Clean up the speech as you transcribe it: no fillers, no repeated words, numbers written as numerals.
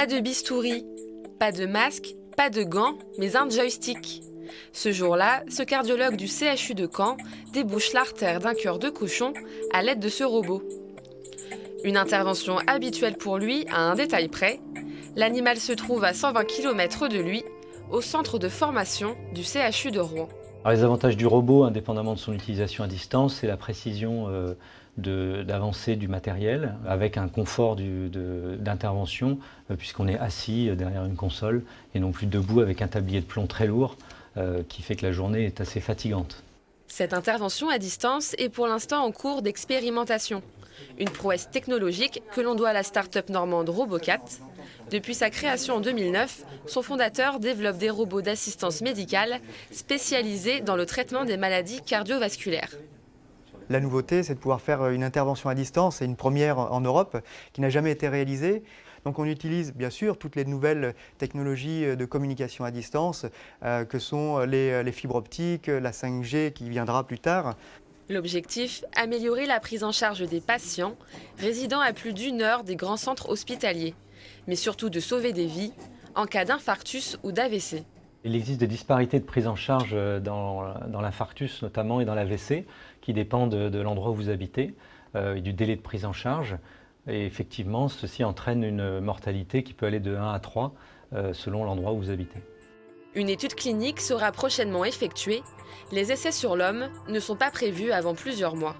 Pas de bistouri, pas de masque, pas de gants, mais un joystick. Ce jour-là, ce cardiologue du CHU de Caen débouche l'artère d'un cœur de cochon à l'aide de ce robot. Une intervention habituelle pour lui à un détail près. L'animal se trouve à 120 km de lui, au centre de formation du CHU de Rouen. Alors, les avantages du robot, indépendamment de son utilisation à distance, c'est la précision d'avancée du matériel, avec un confort d'intervention, puisqu'on est assis derrière une console et non plus debout avec un tablier de plomb très lourd, qui fait que la journée est assez fatigante. Cette intervention à distance est pour l'instant en cours d'expérimentation. Une prouesse technologique que l'on doit à la start-up normande Robocat. Depuis sa création en 2009, son fondateur développe des robots d'assistance médicale spécialisés dans le traitement des maladies cardiovasculaires. La nouveauté, c'est de pouvoir faire une intervention à distance, c'est une première en Europe qui n'a jamais été réalisée. Donc on utilise bien sûr toutes les nouvelles technologies de communication à distance que sont les fibres optiques, la 5G qui viendra plus tard. L'objectif, améliorer la prise en charge des patients résidant à plus d'1 heure des grands centres hospitaliers, mais surtout de sauver des vies en cas d'infarctus ou d'AVC. Il existe des disparités de prise en charge dans l'infarctus notamment et dans l'AVC qui dépendent de l'endroit où vous habitez et du délai de prise en charge. Et effectivement, ceci entraîne une mortalité qui peut aller de 1 à 3 selon l'endroit où vous habitez. Une étude clinique sera prochainement effectuée. Les essais sur l'homme ne sont pas prévus avant plusieurs mois.